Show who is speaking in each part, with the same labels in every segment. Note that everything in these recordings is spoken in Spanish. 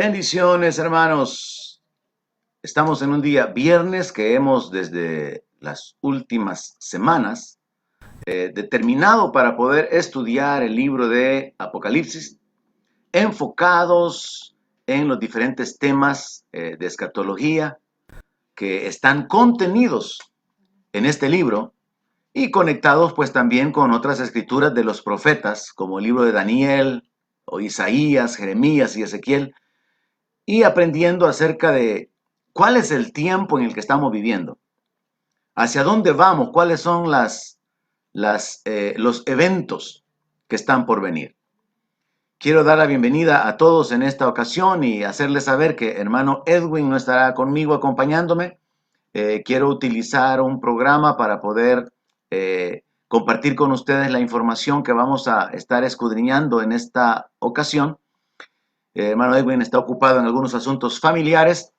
Speaker 1: Bendiciones, hermanos. Estamos en un día viernes que hemos desde las últimas semanas determinado para poder estudiar el libro de Apocalipsis, enfocados en los diferentes temas de escatología que están contenidos en este libro y conectados pues también con otras escrituras de los profetas, como el libro de Daniel, o Isaías, Jeremías y Ezequiel, y aprendiendo acerca de cuál es el tiempo en el que estamos viviendo, hacia dónde vamos, cuáles son los eventos que están por venir. Quiero dar la bienvenida a todos en esta ocasión y hacerles saber que hermano Edwin no estará conmigo acompañándome. Quiero utilizar un programa para poder compartir con ustedes la información que vamos a estar escudriñando en esta ocasión. Hermano Edwin está ocupado en algunos asuntos familiares,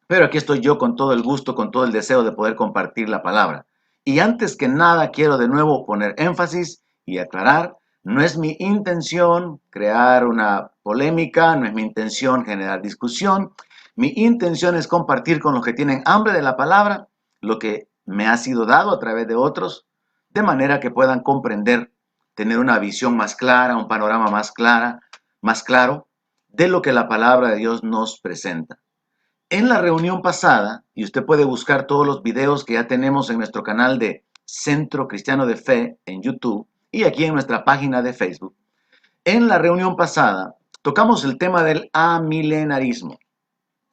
Speaker 1: pero aquí estoy yo con todo el gusto, con todo el deseo de poder compartir la palabra. Y antes que nada, quiero de nuevo poner énfasis y aclarar, no es mi intención crear una polémica, no es mi intención generar discusión. Mi intención es compartir con los que tienen hambre de la palabra lo que me ha sido dado a través de otros, de manera que puedan comprender, tener una visión más clara, un panorama más claro de lo que la palabra de Dios nos presenta. En la reunión pasada, y usted puede buscar todos los videos que ya tenemos en nuestro canal de Centro Cristiano de Fe en YouTube y aquí en nuestra página de Facebook, en la reunión pasada tocamos el tema del amilenarismo.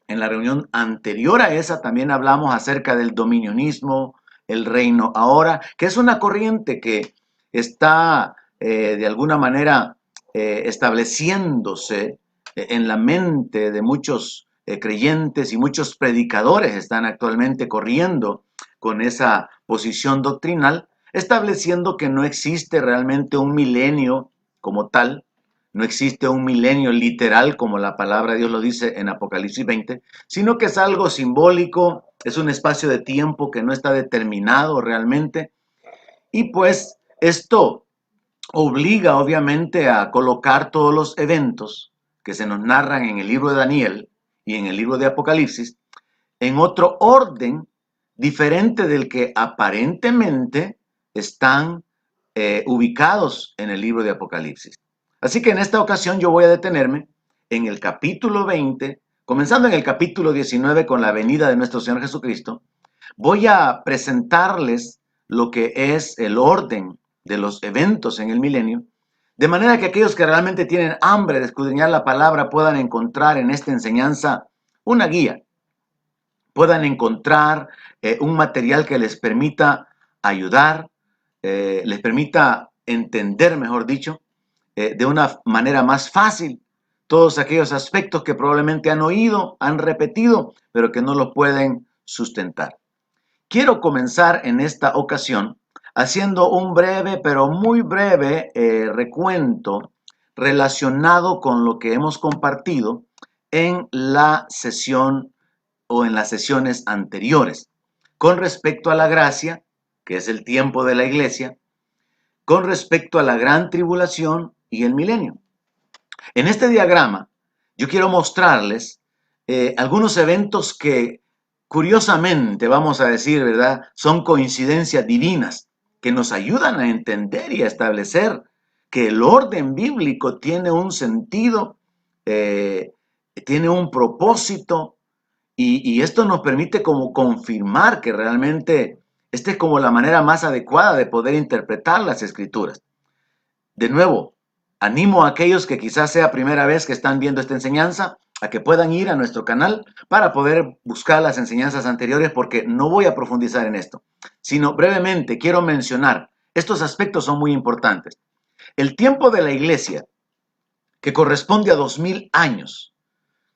Speaker 1: En la reunión anterior a esa también hablamos acerca del dominionismo, el reino ahora, que es una corriente que está de alguna manera estableciéndose en la mente de muchos creyentes, y muchos predicadores están actualmente corriendo con esa posición doctrinal, estableciendo que no existe realmente un milenio como tal, no existe un milenio literal como la palabra de Dios lo dice en Apocalipsis 20, sino que es algo simbólico, es un espacio de tiempo que no está determinado realmente. Y pues esto obliga obviamente a colocar todos los eventos que se nos narran en el libro de Daniel y en el libro de Apocalipsis en otro orden diferente del que aparentemente están ubicados en el libro de Apocalipsis. Así que en esta ocasión yo voy a detenerme en el capítulo 20, comenzando en el capítulo 19 con la venida de nuestro Señor Jesucristo. Voy a presentarles lo que es el orden de los eventos en el milenio, de manera que aquellos que realmente tienen hambre de escudriñar la palabra puedan encontrar en esta enseñanza una guía, puedan encontrar un material que les permita ayudar, les permita entender, mejor dicho, de una manera más fácil todos aquellos aspectos que probablemente han oído, han repetido, pero que no lo pueden sustentar. Quiero comenzar en esta ocasión haciendo un breve, pero muy breve recuento relacionado con lo que hemos compartido en la sesión o en las sesiones anteriores, con respecto a la gracia, que es el tiempo de la iglesia, con respecto a la gran tribulación y el milenio. En este diagrama, yo quiero mostrarles algunos eventos que, curiosamente, vamos a decir, ¿verdad?, son coincidencias divinas que nos ayudan a entender y a establecer que el orden bíblico tiene un sentido, tiene un propósito, y esto nos permite como confirmar que realmente esta es como la manera más adecuada de poder interpretar las escrituras. De nuevo, animo a aquellos que quizás sea primera vez que están viendo esta enseñanza a que puedan ir a nuestro canal para poder buscar las enseñanzas anteriores, porque no voy a profundizar en esto, sino brevemente quiero mencionar, estos aspectos son muy importantes. El tiempo de la iglesia, que corresponde a 2000 años,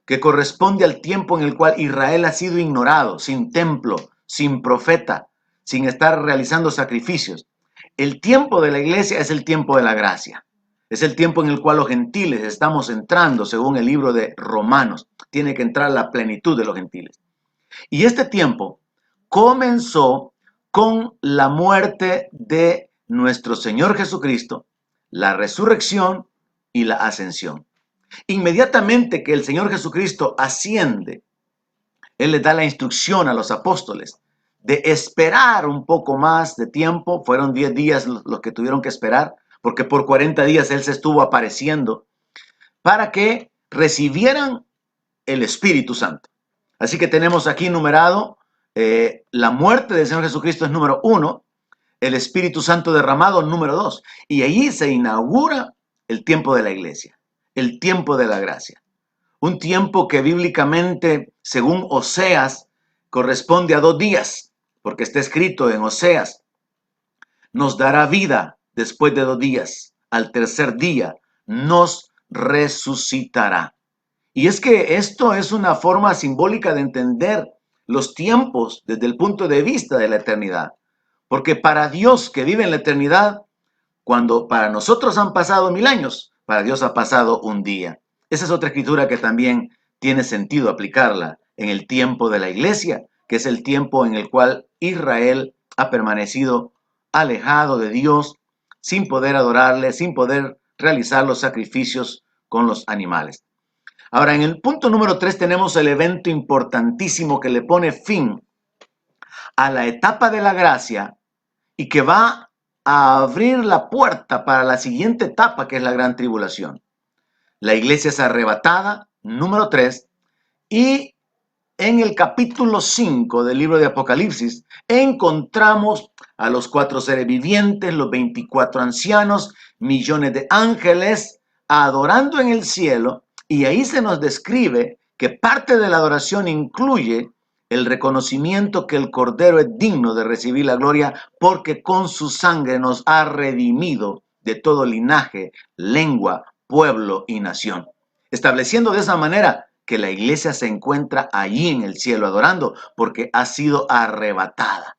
Speaker 1: que corresponde al tiempo en el cual Israel ha sido ignorado, sin templo, sin profeta, sin estar realizando sacrificios. El tiempo de la iglesia es el tiempo de la gracia. Es el tiempo en el cual los gentiles estamos entrando, según el libro de Romanos. Tiene que entrar la plenitud de los gentiles. Y este tiempo comenzó con la muerte de nuestro Señor Jesucristo, la resurrección y la ascensión. Inmediatamente que el Señor Jesucristo asciende, Él les da la instrucción a los apóstoles de esperar un poco más de tiempo. Fueron 10 días los que tuvieron que esperar, porque por 40 días Él se estuvo apareciendo, para que recibieran el Espíritu Santo. Así que tenemos aquí numerado, la muerte del Señor Jesucristo es número 1, el Espíritu Santo derramado número 2. Y ahí se inaugura el tiempo de la iglesia, el tiempo de la gracia. Un tiempo que bíblicamente, según Oseas, corresponde a 2 días, porque está escrito en Oseas: nos dará vida después de 2 días, al tercer día nos resucitará. Y es que esto es una forma simbólica de entender los tiempos desde el punto de vista de la eternidad. Porque para Dios que vive en la eternidad, cuando para nosotros han pasado 1000 años, para Dios ha pasado un día. Esa es otra escritura que también tiene sentido aplicarla en el tiempo de la iglesia, que es el tiempo en el cual Israel ha permanecido alejado de Dios, sin poder adorarle, sin poder realizar los sacrificios con los animales. Ahora, en el punto número 3 tenemos el evento importantísimo que le pone fin a la etapa de la gracia y que va a abrir la puerta para la siguiente etapa, que es la gran tribulación. La iglesia es arrebatada, número 3, y en el capítulo 5 del libro de Apocalipsis encontramos a los 4 seres vivientes, los 24 ancianos, millones de ángeles adorando en el cielo, y ahí se nos describe que parte de la adoración incluye el reconocimiento que el Cordero es digno de recibir la gloria, porque con su sangre nos ha redimido de todo linaje, lengua, pueblo y nación. Estableciendo de esa manera que la iglesia se encuentra allí en el cielo adorando, porque ha sido arrebatada.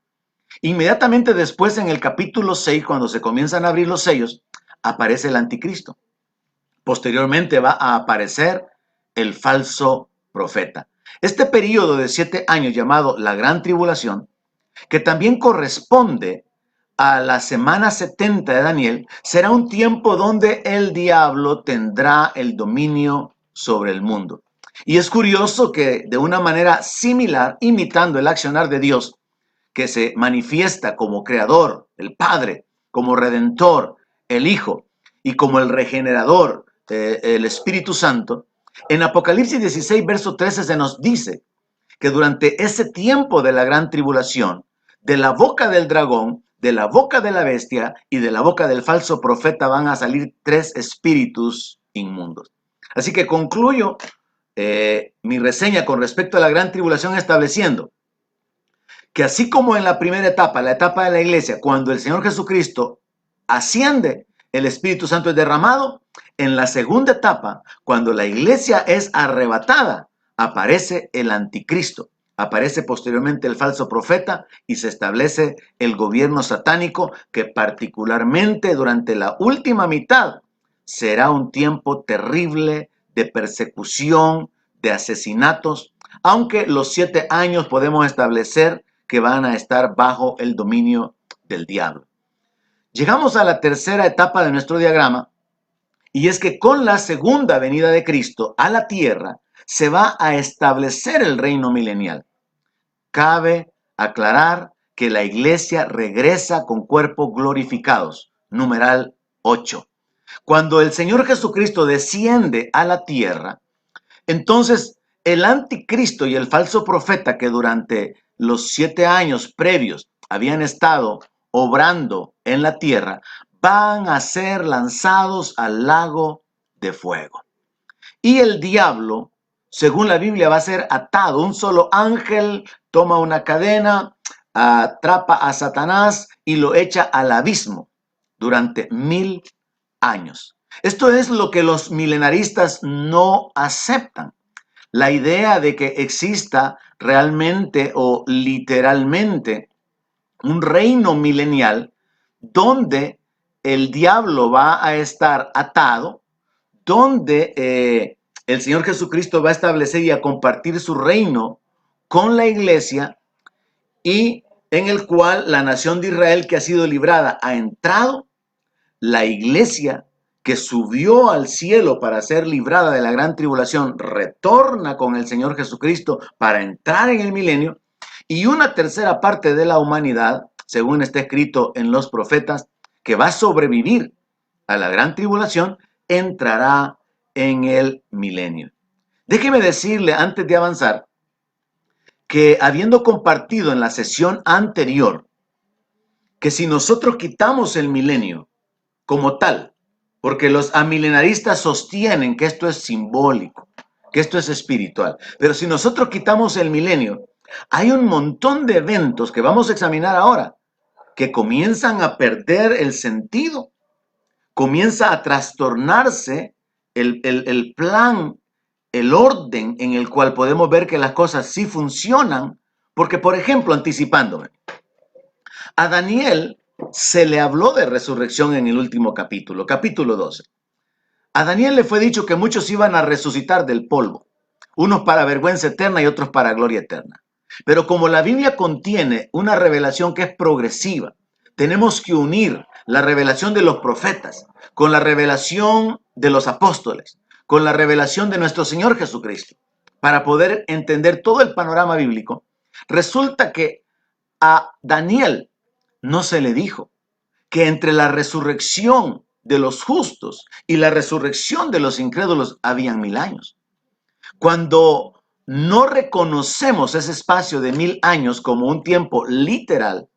Speaker 1: Inmediatamente después, en el capítulo 6, cuando se comienzan a abrir los sellos, aparece el anticristo. Posteriormente va a aparecer el falso profeta. Este periodo de 7 años llamado la Gran Tribulación, que también corresponde a la semana 70 de Daniel, será un tiempo donde el diablo tendrá el dominio sobre el mundo. Y es curioso que de una manera similar, imitando el accionar de Dios, que se manifiesta como creador, el Padre, como redentor, el Hijo, y como el regenerador, el Espíritu Santo, en Apocalipsis 16, verso 13 se nos dice que durante ese tiempo de la gran tribulación, de la boca del dragón, de la boca de la bestia y de la boca del falso profeta van a salir 3 espíritus inmundos. Así que concluyo mi reseña con respecto a la gran tribulación estableciendo que así como en la primera etapa, la etapa de la iglesia, cuando el Señor Jesucristo asciende, el Espíritu Santo es derramado, en la segunda etapa, cuando la iglesia es arrebatada, aparece el anticristo, aparece posteriormente el falso profeta y se establece el gobierno satánico, que particularmente durante la última mitad será un tiempo terrible de persecución, de asesinatos, aunque los 7 años podemos establecer que van a estar bajo el dominio del diablo. Llegamos a la tercera etapa de nuestro diagrama, y es que con la segunda venida de Cristo a la tierra se va a establecer el reino milenial. Cabe aclarar que la iglesia regresa con cuerpos glorificados, numeral 8. Cuando el Señor Jesucristo desciende a la tierra, entonces el anticristo y el falso profeta, que durante los 7 años previos habían estado obrando en la tierra, van a ser lanzados al lago de fuego. Y el diablo, según la Biblia, va a ser atado. Un solo ángel toma una cadena, atrapa a Satanás y lo echa al abismo durante 1000 años. Esto es lo que los milenaristas no aceptan. La idea de que exista realmente o literalmente un reino milenial donde el diablo va a estar atado, donde el Señor Jesucristo va a establecer y a compartir su reino con la iglesia, y en el cual la nación de Israel que ha sido librada ha entrado, la iglesia que subió al cielo para ser librada de la gran tribulación, retorna con el Señor Jesucristo para entrar en el milenio, y una tercera parte de la humanidad, según está escrito en los profetas, que va a sobrevivir a la gran tribulación, entrará en el milenio. Déjeme decirle antes de avanzar que habiendo compartido en la sesión anterior que si nosotros quitamos el milenio como tal, porque los amilenaristas sostienen que esto es simbólico, que esto es espiritual, pero si nosotros quitamos el milenio, hay un montón de eventos que vamos a examinar ahora que comienzan a perder el sentido, comienza a trastornarse el plan, el orden en el cual podemos ver que las cosas sí funcionan, porque por ejemplo, anticipándome, a Daniel se le habló de resurrección en el último capítulo, capítulo 12. A Daniel le fue dicho que muchos iban a resucitar del polvo, unos para vergüenza eterna y otros para gloria eterna. Pero como la Biblia contiene una revelación que es progresiva, tenemos que unir la revelación de los profetas con la revelación de los apóstoles, con la revelación de nuestro Señor Jesucristo, para poder entender todo el panorama bíblico. Resulta que a Daniel no se le dijo que entre la resurrección de los justos y la resurrección de los incrédulos habían 1000 años. Cuando no reconocemos ese espacio de 1000 años como un tiempo literal,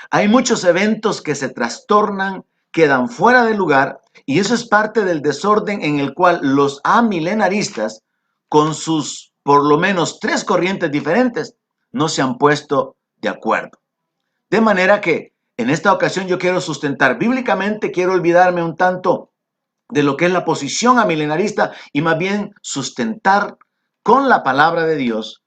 Speaker 1: hay muchos eventos que se trastornan, quedan fuera de lugar, y eso es parte del desorden en el cual los amilenaristas, con sus por lo menos 3 corrientes diferentes, no se han puesto de acuerdo. De manera que en esta ocasión yo quiero sustentar bíblicamente, quiero olvidarme un tanto de lo que es la posición amilenarista y más bien sustentar con la palabra de Dios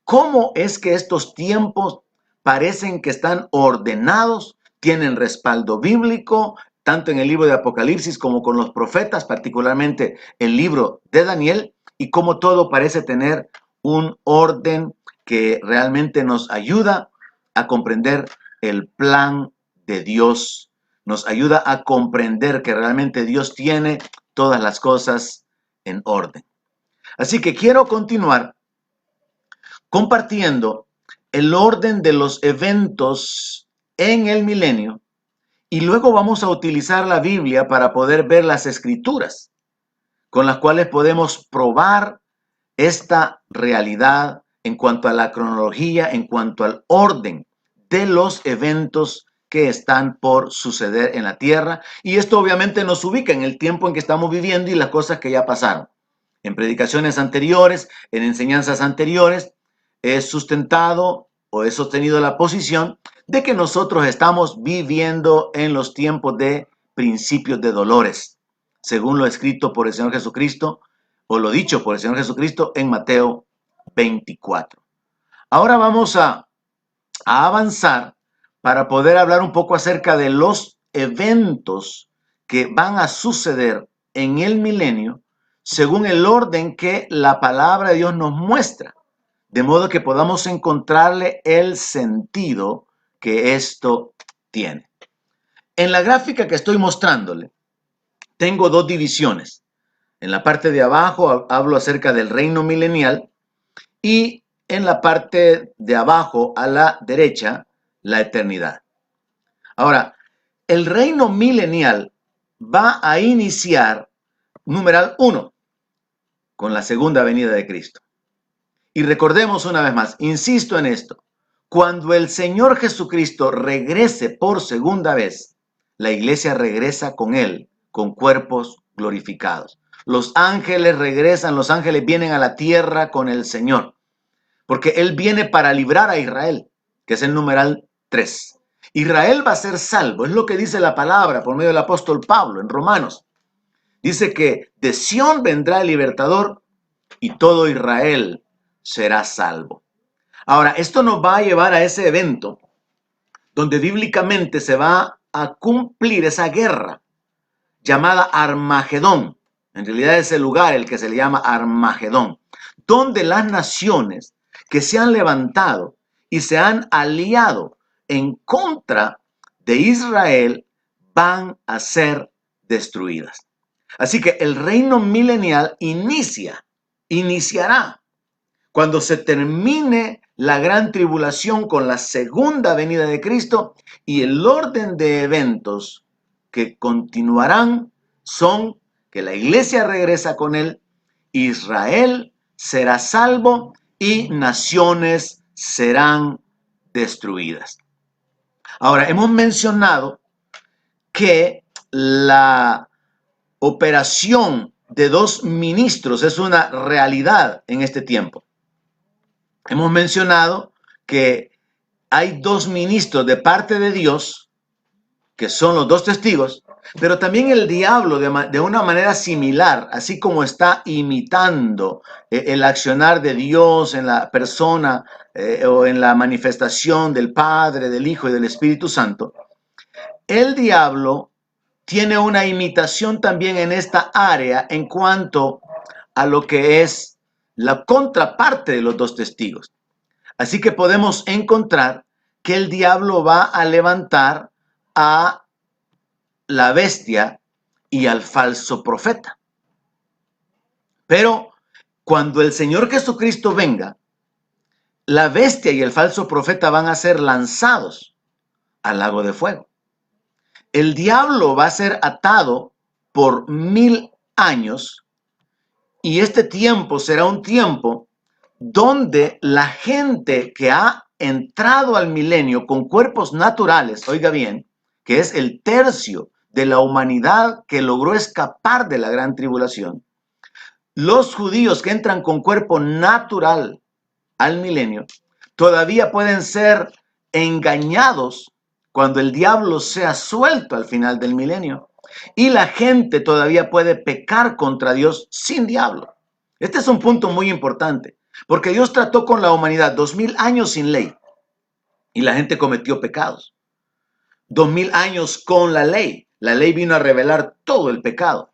Speaker 1: cómo es que estos tiempos parecen que están ordenados, tienen respaldo bíblico, tanto en el libro de Apocalipsis como con los profetas, particularmente el libro de Daniel, y cómo todo parece tener un orden que realmente nos ayuda a comprender el plan de Dios, nos ayuda a comprender que realmente Dios tiene todas las cosas en orden. Así que quiero continuar compartiendo el orden de los eventos en el milenio y luego vamos a utilizar la Biblia para poder ver las escrituras con las cuales podemos probar esta realidad en cuanto a la cronología, en cuanto al orden de los eventos que están por suceder en la tierra. Y esto obviamente nos ubica en el tiempo en que estamos viviendo y las cosas que ya pasaron. En predicaciones anteriores, en enseñanzas anteriores, he sustentado o he sostenido la posición de que nosotros estamos viviendo en los tiempos de principios de dolores, según lo escrito por el Señor Jesucristo, o lo dicho por el Señor Jesucristo en Mateo 24. Ahora vamos a avanzar para poder hablar un poco acerca de los eventos que van a suceder en el milenio según el orden que la palabra de Dios nos muestra, de modo que podamos encontrarle el sentido que esto tiene. En la gráfica que estoy mostrándole, tengo 2 divisiones. En la parte de abajo hablo acerca del reino milenial y en la parte de abajo a la derecha, la eternidad. Ahora, el reino milenial va a iniciar, numeral 1, con la segunda venida de Cristo. Y recordemos una vez más, insisto en esto, cuando el Señor Jesucristo regrese por segunda vez, la iglesia regresa con Él, con cuerpos glorificados. Los ángeles regresan, los ángeles vienen a la tierra con el Señor, porque Él viene para librar a Israel, que es el numeral 3. Israel va a ser salvo, es lo que dice la palabra por medio del apóstol Pablo en Romanos. Dice que de Sión vendrá el libertador y todo Israel será salvo. Ahora, esto nos va a llevar a ese evento donde bíblicamente se va a cumplir esa guerra llamada Armagedón. En realidad es el lugar el que se le llama Armagedón, donde las naciones que se han levantado y se han aliado en contra de Israel van a ser destruidas. Así que el reino milenial iniciará cuando se termine la gran tribulación con la segunda venida de Cristo, y el orden de eventos que continuarán son que la iglesia regresa con él, Israel será salvo y naciones serán destruidas. Ahora, hemos mencionado que la operación de dos ministros es una realidad en este tiempo. Hemos mencionado que hay dos ministros de parte de Dios, que son los dos testigos, pero también el diablo de una manera similar, así como está imitando el accionar de Dios en la persona o en la manifestación del Padre, del Hijo y del Espíritu Santo, el diablo tiene una imitación también en esta área en cuanto a lo que es la contraparte de los dos testigos. Así que podemos encontrar que el diablo va a levantar a la bestia y al falso profeta. Pero cuando el Señor Jesucristo venga, la bestia y el falso profeta van a ser lanzados al lago de fuego. El diablo va a ser atado por 1000 años, y este tiempo será un tiempo donde la gente que ha entrado al milenio con cuerpos naturales, oiga bien, que es el tercio de la humanidad que logró escapar de la gran tribulación, los judíos que entran con cuerpo natural al milenio todavía pueden ser engañados cuando el diablo sea suelto al final del milenio, y la gente todavía puede pecar contra Dios sin diablo. Este es un punto muy importante, porque Dios trató con la humanidad 2000 años sin ley y la gente cometió pecados. 2000 años con la ley vino a revelar todo el pecado.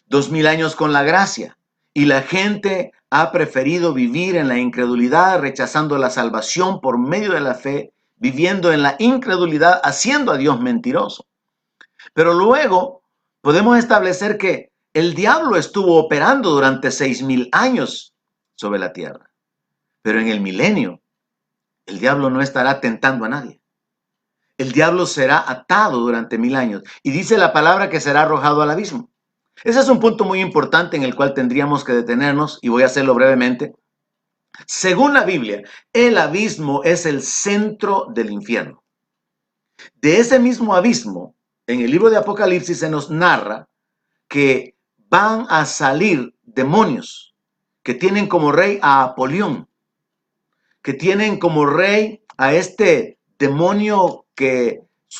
Speaker 1: 2000 años con la gracia, y la gente ha preferido vivir en la incredulidad, rechazando la salvación por medio de la fe, viviendo en la incredulidad, haciendo a Dios mentiroso. Pero luego podemos establecer que el diablo estuvo operando durante 6000 años sobre la tierra. Pero en el milenio, el diablo no estará tentando a nadie. El diablo será atado durante 1000 años. Y dice la palabra que será arrojado al abismo. Ese es un punto muy importante en el cual tendríamos que detenernos, y voy a hacerlo brevemente. Según la Biblia, el abismo es el centro del infierno. De ese mismo abismo, en el libro de Apocalipsis se nos narra que van a salir demonios que tienen como rey a Apolión, que tienen como rey a este demonio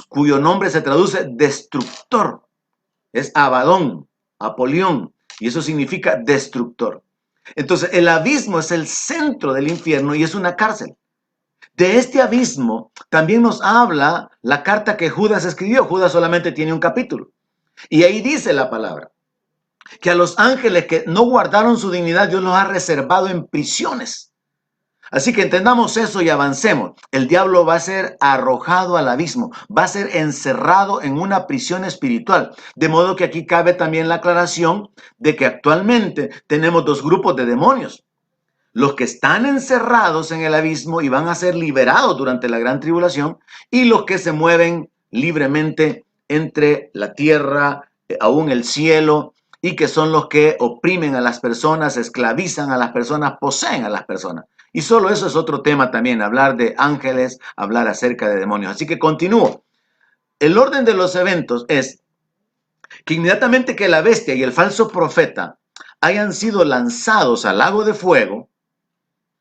Speaker 1: cuyo nombre se traduce destructor. Es Abadón, Apolión, y eso significa destructor. Entonces, el abismo es el centro del infierno y es una cárcel. De este abismo también nos habla la carta que Judas escribió. Judas solamente tiene un capítulo. Y ahí dice la palabra que a los ángeles que no guardaron su dignidad, Dios los ha reservado en prisiones. Así que entendamos eso y avancemos. El diablo va a ser arrojado al abismo, va a ser encerrado en una prisión espiritual. De modo que aquí cabe también la aclaración de que actualmente tenemos dos grupos de demonios. Los que están encerrados en el abismo y van a ser liberados durante la gran tribulación, y los que se mueven libremente entre la tierra, aún el cielo, y que son los que oprimen a las personas, esclavizan a las personas, poseen a las personas. Y solo eso es otro tema también, hablar de ángeles, hablar acerca de demonios. Así que continúo. El orden de los eventos es que inmediatamente que la bestia y el falso profeta hayan sido lanzados al lago de fuego,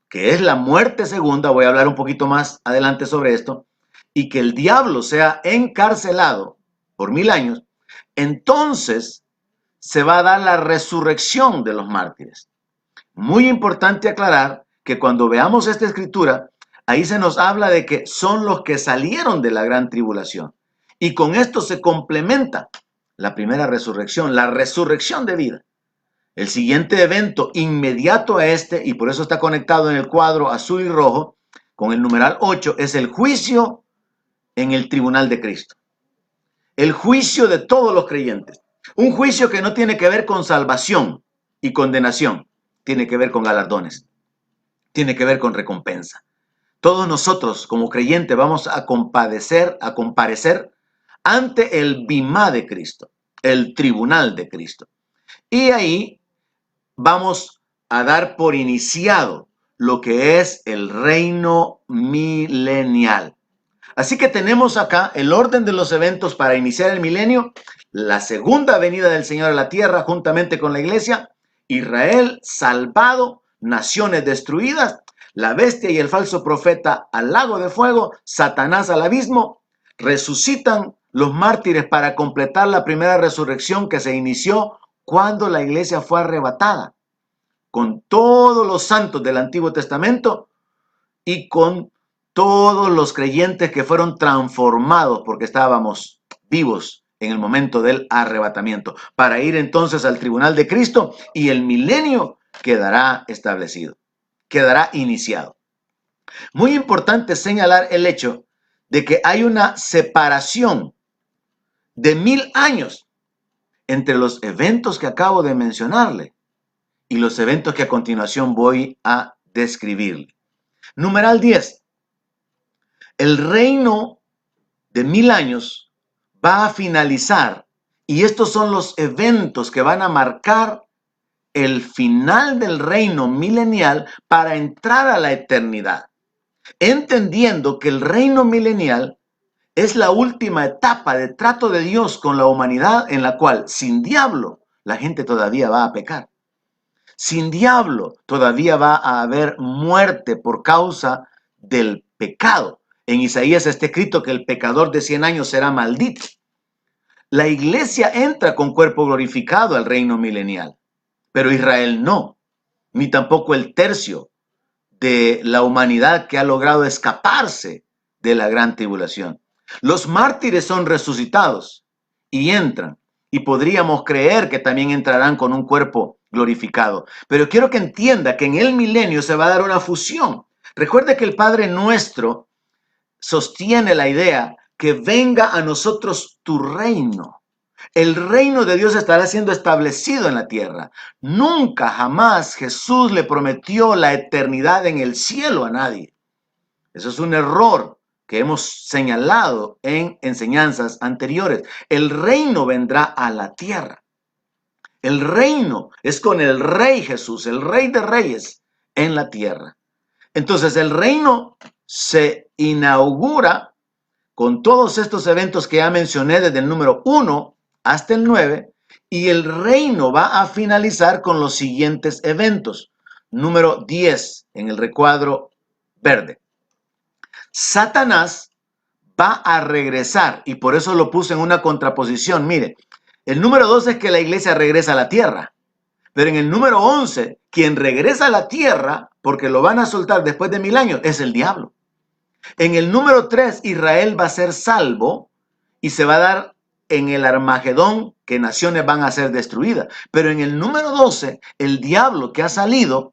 Speaker 1: que es la muerte segunda, voy a hablar un poquito más adelante sobre esto, y que el diablo sea encarcelado por 1000 años, entonces se va a dar la resurrección de los mártires. Muy importante aclarar que cuando veamos esta escritura, ahí se nos habla de que son los que salieron de la gran tribulación. Y con esto se complementa la primera resurrección, la resurrección de vida. El siguiente evento inmediato a este, y por eso está conectado en el cuadro azul y rojo, con el numeral 8, es el juicio en el tribunal de Cristo. El juicio de todos los creyentes. Un juicio que no tiene que ver con salvación y condenación, tiene que ver con galardones, tiene que ver con recompensa. Todos nosotros como creyentes vamos a comparecer ante el bimá de Cristo, el tribunal de Cristo. Y ahí vamos a dar por iniciado lo que es el reino milenial. Así que tenemos acá el orden de los eventos para iniciar el milenio, la segunda venida del Señor a la tierra juntamente con la iglesia, Israel salvado, naciones destruidas, la bestia y el falso profeta al lago de fuego, Satanás al abismo, resucitan los mártires para completar la primera resurrección que se inició cuando la iglesia fue arrebatada, con todos los santos del Antiguo Testamento y con todos los creyentes que fueron transformados porque estábamos vivos en el momento del arrebatamiento, para ir entonces al tribunal de Cristo y el milenio quedará establecido, quedará iniciado. Muy importante señalar el hecho de que hay una separación de 1000 años entre los eventos que acabo de mencionarle y los eventos que a continuación voy a describirle. Numeral 10. El reino de 1000 años va a finalizar y estos son los eventos que van a marcar el final del reino milenial para entrar a la eternidad, entendiendo que el reino milenial es la última etapa de trato de Dios con la humanidad en la cual sin diablo la gente todavía va a pecar. Sin diablo todavía va a haber muerte por causa del pecado. En Isaías está escrito que el pecador de 100 años será maldito. La iglesia entra con cuerpo glorificado al reino milenial, pero Israel no, ni tampoco el tercio de la humanidad que ha logrado escaparse de la gran tribulación. Los mártires son resucitados y entran, y podríamos creer que también entrarán con un cuerpo glorificado. Pero quiero que entienda que en el milenio se va a dar una fusión. Recuerde que el Padre Nuestro sostiene la idea que venga a nosotros tu reino. El reino de Dios estará siendo establecido en la tierra. Nunca, jamás Jesús le prometió la eternidad en el cielo a nadie. Eso es un error que hemos señalado en enseñanzas anteriores. El reino vendrá a la tierra. El reino es con el Rey Jesús, el Rey de Reyes en la tierra. Entonces el reino se inaugura con todos estos eventos que ya mencioné desde el número 1 hasta el 9, y el reino va a finalizar con los siguientes eventos. Número 10 en el recuadro verde. Satanás va a regresar y por eso lo puse en una contraposición. Mire, el número 12 es que la iglesia regresa a la tierra, pero en el número 11, quien regresa a la tierra, porque lo van a soltar después de 1000 años, es el diablo. En el número 3, Israel va a ser salvo y se va a dar en el Armagedón que naciones van a ser destruidas. Pero en el número 12, el diablo que ha salido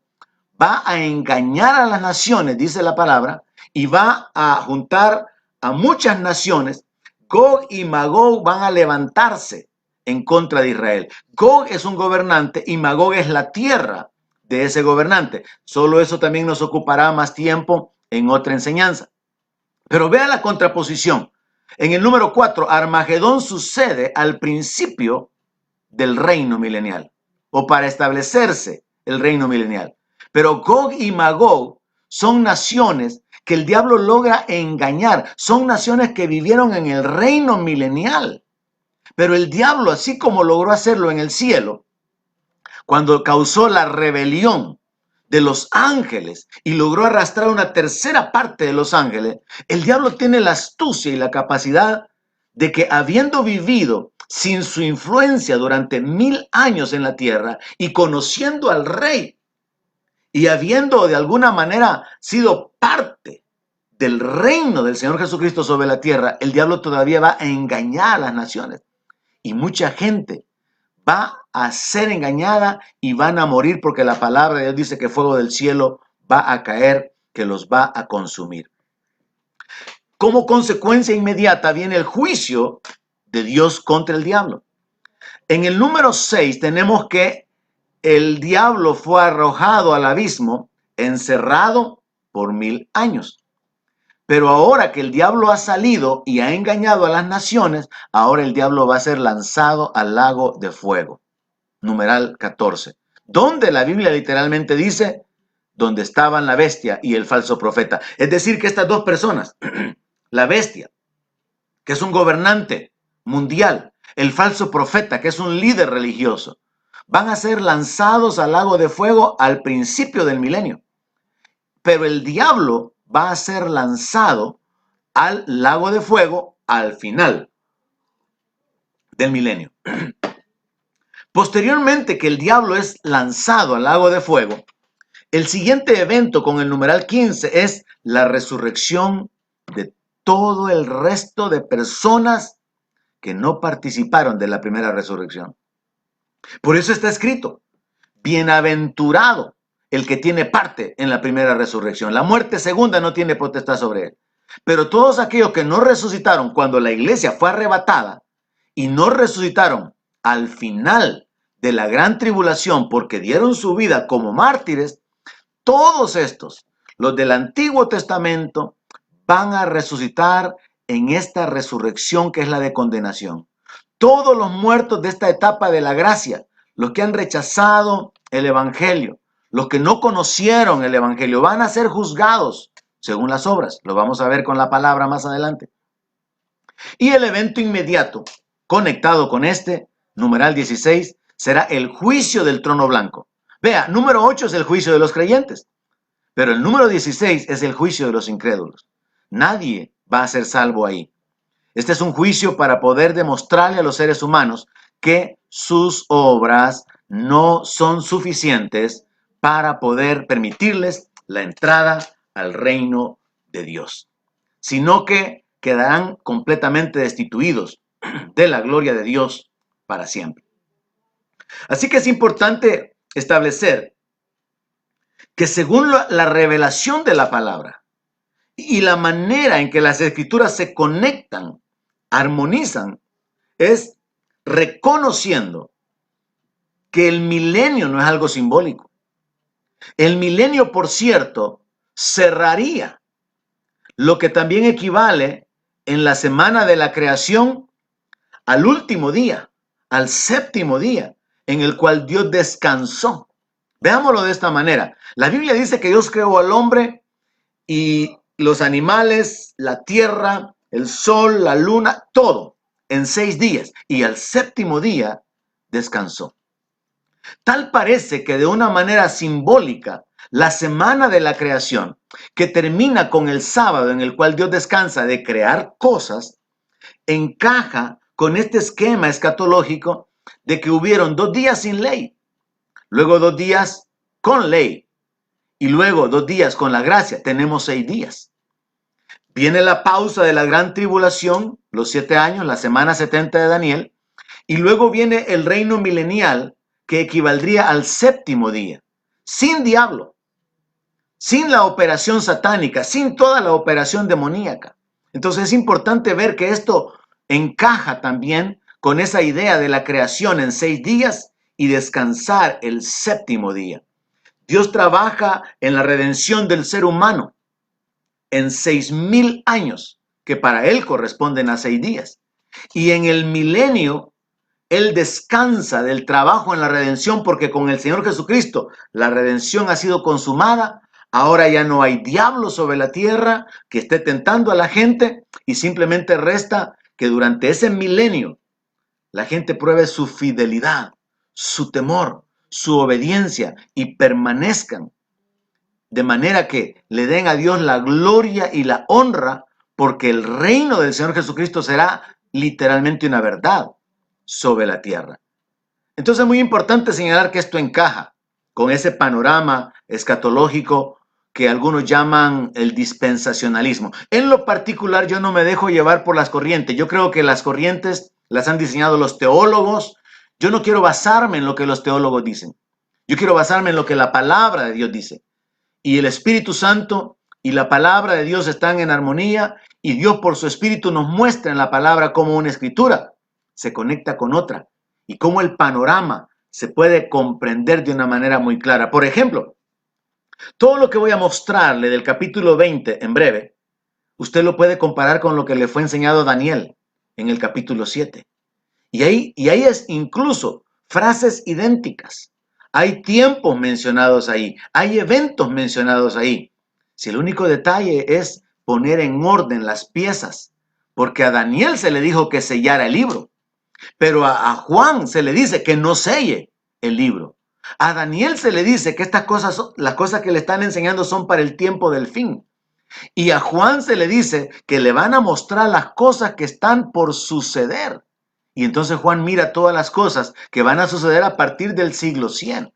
Speaker 1: va a engañar a las naciones, dice la palabra, y va a juntar a muchas naciones. Gog y Magog van a levantarse en contra de Israel. Gog es un gobernante y Magog es la tierra de ese gobernante. Solo eso también nos ocupará más tiempo en otra enseñanza. Pero vea la contraposición. En el número 4, Armagedón sucede al principio del reino milenial, o para establecerse el reino milenial. Pero Gog y Magog son naciones que el diablo logra engañar. Son naciones que vivieron en el reino milenial. Pero el diablo, así como logró hacerlo en el cielo, cuando causó la rebelión de los ángeles y logró arrastrar una tercera parte de los ángeles, el diablo tiene la astucia y la capacidad de que, habiendo vivido sin su influencia durante 1000 años en la tierra y conociendo al rey y habiendo de alguna manera sido parte del reino del Señor Jesucristo sobre la tierra, el diablo todavía va a engañar a las naciones y mucha gente va a ser engañada y van a morir porque la palabra de Dios dice que fuego del cielo va a caer, que los va a consumir. Como consecuencia inmediata viene el juicio de Dios contra el diablo. En el número 6 tenemos que el diablo fue arrojado al abismo, encerrado por 1000 años. Pero ahora que el diablo ha salido y ha engañado a las naciones, ahora el diablo va a ser lanzado al lago de fuego. Numeral 14. Donde la Biblia literalmente dice, donde estaban la bestia y el falso profeta. Es decir, que estas dos personas, la bestia, que es un gobernante mundial, el falso profeta, que es un líder religioso, van a ser lanzados al lago de fuego al principio del milenio. Pero el diablo va a ser lanzado al lago de fuego al final del milenio. Posteriormente que el diablo es lanzado al lago de fuego, el siguiente evento con el numeral 15 es la resurrección de todo el resto de personas que no participaron de la primera resurrección. Por eso está escrito, bienaventurado el que tiene parte en la primera resurrección. La muerte segunda no tiene potestad sobre él. Pero todos aquellos que no resucitaron cuando la iglesia fue arrebatada y no resucitaron al final de la gran tribulación porque dieron su vida como mártires, todos estos, los del Antiguo Testamento, van a resucitar en esta resurrección que es la de condenación. Todos los muertos de esta etapa de la gracia, los que han rechazado el Evangelio, los que no conocieron el Evangelio, van a ser juzgados según las obras. Lo vamos a ver con la palabra más adelante. Y el evento inmediato, conectado con este, numeral 16, será el juicio del trono blanco. Vea, número 8 es el juicio de los creyentes, pero el número 16 es el juicio de los incrédulos. Nadie va a ser salvo ahí. Este es un juicio para poder demostrarle a los seres humanos que sus obras no son suficientes para poder permitirles la entrada al reino de Dios, sino que quedarán completamente destituidos de la gloria de Dios para siempre. Así que es importante establecer que según la revelación de la palabra y la manera en que las escrituras se conectan, armonizan, es reconociendo que el milenio no es algo simbólico. El milenio, por cierto, cerraría lo que también equivale en la semana de la creación al último día, al séptimo día, en el cual Dios descansó. Veámoslo de esta manera. La Biblia dice que Dios creó al hombre y los animales, la tierra, el sol, la luna, todo en 6 días. Y al séptimo día descansó. Tal parece que de una manera simbólica, la semana de la creación, que termina con el sábado en el cual Dios descansa de crear cosas, encaja con este esquema escatológico de que hubieron 2 días sin ley, luego 2 días con ley y luego 2 días con la gracia. Tenemos 6 días. Viene la pausa de la gran tribulación, los 7 años, la semana 70 de Daniel, y luego viene el reino milenial que equivaldría al séptimo día, sin diablo, sin la operación satánica, sin toda la operación demoníaca. Entonces es importante ver que esto encaja también con esa idea de la creación en 6 días y descansar el séptimo día. Dios trabaja en la redención del ser humano en 6000 años, que para él corresponden a 6 días. Y en el milenio, él descansa del trabajo en la redención porque con el Señor Jesucristo la redención ha sido consumada. Ahora ya no hay diablo sobre la tierra que esté tentando a la gente y simplemente resta que durante ese milenio la gente pruebe su fidelidad, su temor, su obediencia y permanezcan de manera que le den a Dios la gloria y la honra porque el reino del Señor Jesucristo será literalmente una verdad sobre la tierra. Entonces es muy importante señalar que esto encaja con ese panorama escatológico que algunos llaman el dispensacionalismo. En lo particular, yo no me dejo llevar por las corrientes. Yo creo que las corrientes las han diseñado los teólogos. Yo no quiero basarme en lo que los teólogos dicen. Yo quiero basarme en lo que la palabra de Dios dice. Y el Espíritu Santo y la palabra de Dios están en armonía y Dios por su Espíritu nos muestra en la palabra como una escritura se conecta con otra y cómo el panorama se puede comprender de una manera muy clara. Por ejemplo, todo lo que voy a mostrarle del capítulo 20 en breve, usted lo puede comparar con lo que le fue enseñado a Daniel en el capítulo 7. Y ahí es incluso frases idénticas. Hay tiempos mencionados ahí, hay eventos mencionados ahí. Si el único detalle es poner en orden las piezas, porque a Daniel se le dijo que sellara el libro, pero a Juan se le dice que no selle el libro. A Daniel se le dice que estas cosas, las cosas que le están enseñando son para el tiempo del fin. Y a Juan se le dice que le van a mostrar las cosas que están por suceder. Y entonces Juan mira todas las cosas que van a suceder a partir del siglo 100.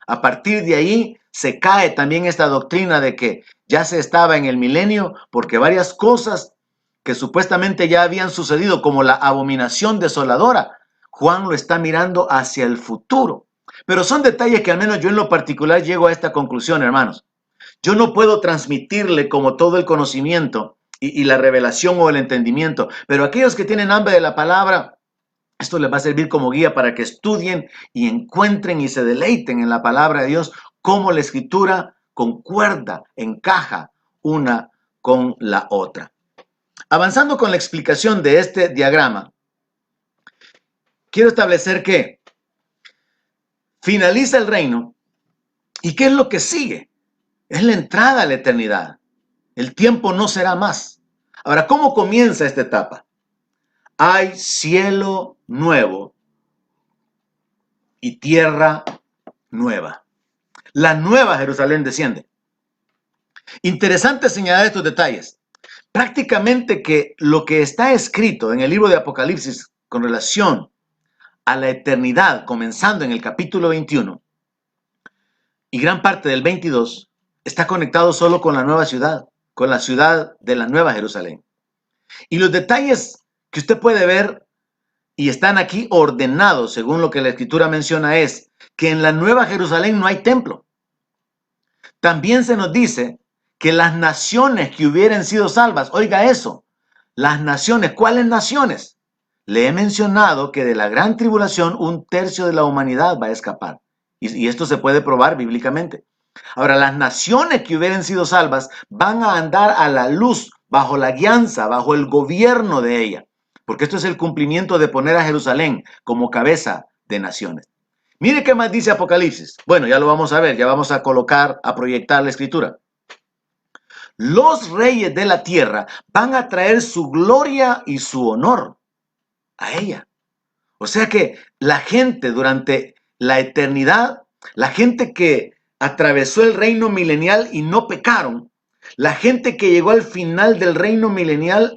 Speaker 1: A partir de ahí se cae también esta doctrina de que ya se estaba en el milenio, porque varias cosas que supuestamente ya habían sucedido, como la abominación desoladora, Juan lo está mirando hacia el futuro. Pero son detalles que al menos yo en lo particular llego a esta conclusión, hermanos. Yo no puedo transmitirle como todo el conocimiento y la revelación o el entendimiento, pero aquellos que tienen hambre de la palabra, esto les va a servir como guía para que estudien y encuentren y se deleiten en la palabra de Dios, cómo la escritura concuerda, encaja una con la otra. Avanzando con la explicación de este diagrama, quiero establecer que finaliza el reino y ¿qué es lo que sigue? Es la entrada a la eternidad. El tiempo no será más. Ahora, ¿cómo comienza esta etapa? Hay cielo nuevo y tierra nueva. La nueva Jerusalén desciende. Interesante señalar estos detalles. Prácticamente que lo que está escrito en el libro de Apocalipsis con relación a la eternidad, comenzando en el capítulo 21 y gran parte del 22, está conectado solo con la nueva ciudad, con la ciudad de la nueva Jerusalén. Y los detalles que usted puede ver y están aquí ordenados según lo que la escritura menciona es que en la nueva Jerusalén no hay templo. También se nos dice que las naciones que hubieran sido salvas, oiga eso, las naciones, ¿cuáles naciones? Le he mencionado que de la gran tribulación un tercio de la humanidad va a escapar. Y esto se puede probar bíblicamente. Ahora, las naciones que hubieran sido salvas van a andar a la luz, bajo la guianza, bajo el gobierno de ella. Porque esto es el cumplimiento de poner a Jerusalén como cabeza de naciones. Mire qué más dice Apocalipsis. Bueno, ya lo vamos a ver, ya vamos a colocar, a proyectar la escritura. Los reyes de la tierra van a traer su gloria y su honor a ella. O sea que la gente durante la eternidad, la gente que atravesó el reino milenial y no pecaron, la gente que llegó al final del reino milenial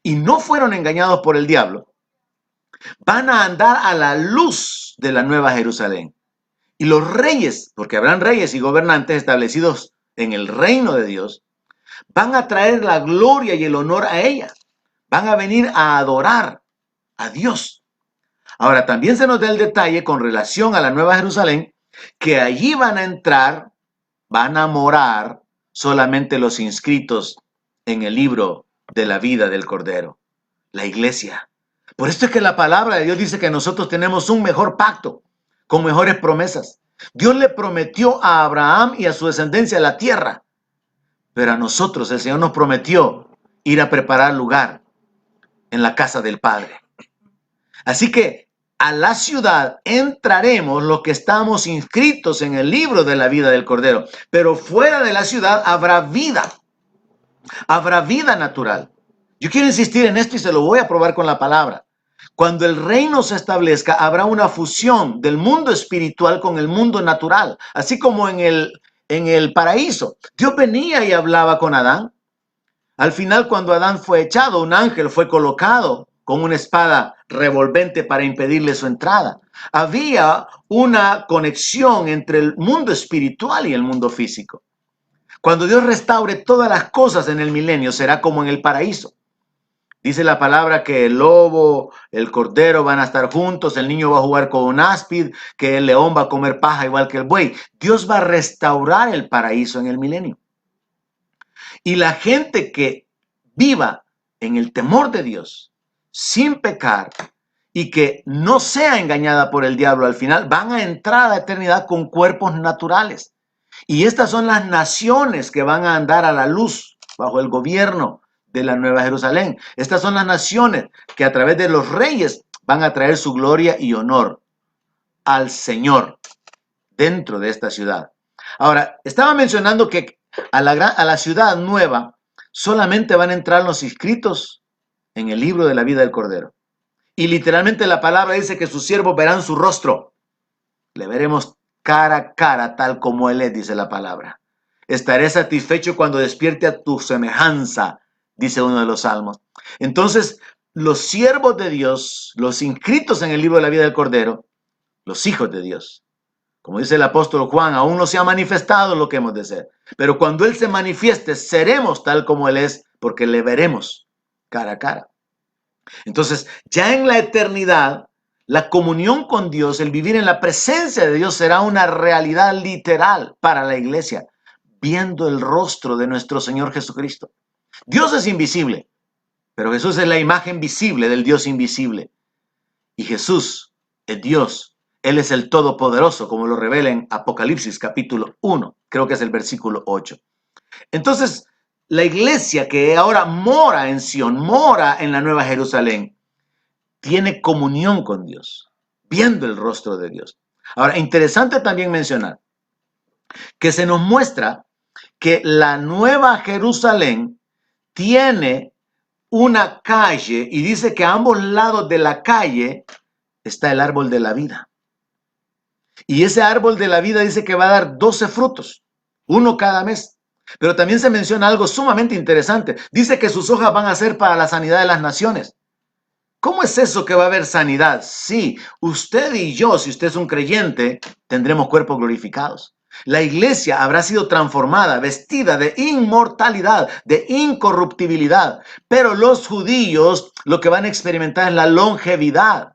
Speaker 1: y no fueron engañados por el diablo, van a andar a la luz de la nueva Jerusalén. Y los reyes, porque habrán reyes y gobernantes establecidos en el reino de Dios, van a traer la gloria y el honor a ella. Van a venir a adorar a Dios. Ahora, también se nos da el detalle con relación a la Nueva Jerusalén, que allí van a entrar, van a morar solamente los inscritos en el libro de la vida del Cordero, la iglesia. Por esto es que la palabra de Dios dice que nosotros tenemos un mejor pacto, con mejores promesas. Dios le prometió a Abraham y a su descendencia la tierra, pero a nosotros el Señor nos prometió ir a preparar lugar en la casa del Padre. Así que a la ciudad entraremos los que estamos inscritos en el libro de la vida del Cordero, pero fuera de la ciudad habrá vida natural. Yo quiero insistir en esto y se lo voy a probar con la palabra. Cuando el reino se establezca, habrá una fusión del mundo espiritual con el mundo natural, así como en el paraíso. Dios venía y hablaba con Adán. Al final, cuando Adán fue echado, un ángel fue colocado con una espada revolvente para impedirle su entrada. Había una conexión entre el mundo espiritual y el mundo físico. Cuando Dios restaure todas las cosas en el milenio, será como en el paraíso. Dice la palabra que el lobo, el cordero van a estar juntos, el niño va a jugar con un áspid, que el león va a comer paja igual que el buey. Dios va a restaurar el paraíso en el milenio. Y la gente que viva en el temor de Dios, sin pecar y que no sea engañada por el diablo al final, van a entrar a la eternidad con cuerpos naturales. Y estas son las naciones que van a andar a la luz bajo el gobierno de la Nueva Jerusalén. Estas son las naciones que a través de los reyes van a traer su gloria y honor al Señor dentro de esta ciudad. Ahora, estaba mencionando que a la ciudad nueva solamente van a entrar los inscritos en el libro de la vida del Cordero. Y literalmente la palabra dice que sus siervos verán su rostro. Le veremos cara a cara, tal como Él es, dice la palabra. Estaré satisfecho cuando despierte a tu semejanza, dice uno de los salmos. Entonces, los siervos de Dios, los inscritos en el libro de la vida del Cordero, los hijos de Dios, como dice el apóstol Juan, aún no se ha manifestado lo que hemos de ser. Pero cuando Él se manifieste, seremos tal como Él es, porque le veremos cara a cara. Entonces, ya en la eternidad, la comunión con Dios, el vivir en la presencia de Dios será una realidad literal para la iglesia, viendo el rostro de nuestro Señor Jesucristo. Dios es invisible, pero Jesús es la imagen visible del Dios invisible. Y Jesús es Dios. Él es el Todopoderoso, como lo revela en Apocalipsis capítulo 1, creo que es el versículo 8. Entonces, la iglesia que ahora mora en Sión, mora en la Nueva Jerusalén, tiene comunión con Dios, viendo el rostro de Dios. Ahora, interesante también mencionar que se nos muestra que la Nueva Jerusalén tiene una calle y dice que a ambos lados de la calle está el árbol de la vida. Y ese árbol de la vida dice que va a dar 12 frutos, uno cada mes. Pero también se menciona algo sumamente interesante. Dice que sus hojas van a ser para la sanidad de las naciones. ¿Cómo es eso que va a haber sanidad? Sí, usted y yo, si usted es un creyente, tendremos cuerpos glorificados. La iglesia habrá sido transformada, vestida de inmortalidad, de incorruptibilidad. Pero los judíos lo que van a experimentar es la longevidad.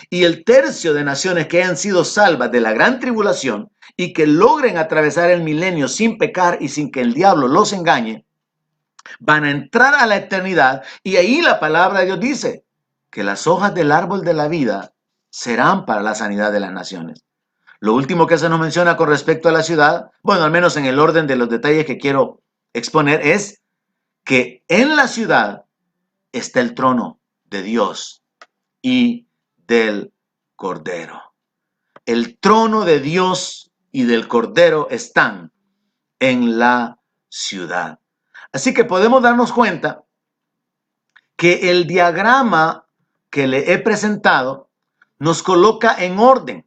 Speaker 1: Y el tercio de naciones que hayan sido salvas de la gran tribulación y que logren atravesar el milenio sin pecar y sin que el diablo los engañe, van a entrar a la eternidad. Y ahí la palabra de Dios dice que las hojas del árbol de la vida serán para la sanidad de las naciones. Lo último que se nos menciona con respecto a la ciudad, bueno, al menos en el orden de los detalles que quiero exponer, es que en la ciudad está el trono de Dios y del Cordero. El trono de Dios y del Cordero están en la ciudad. Así que podemos darnos cuenta que el diagrama que le he presentado nos coloca en orden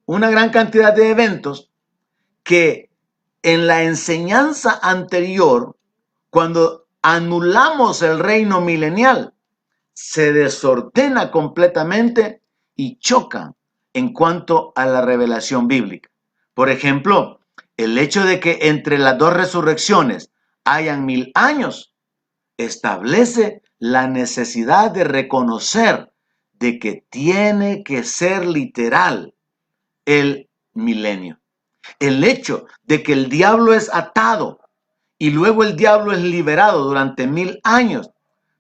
Speaker 1: una gran cantidad de eventos que en la enseñanza anterior, cuando anulamos el reino milenial, se desordena completamente y choca en cuanto a la revelación bíblica. Por ejemplo, el hecho de que entre las dos resurrecciones hayan 1000 años establece la necesidad de reconocer de que tiene que ser literal el milenio. El hecho de que el diablo es atado y luego el diablo es liberado durante 1000 años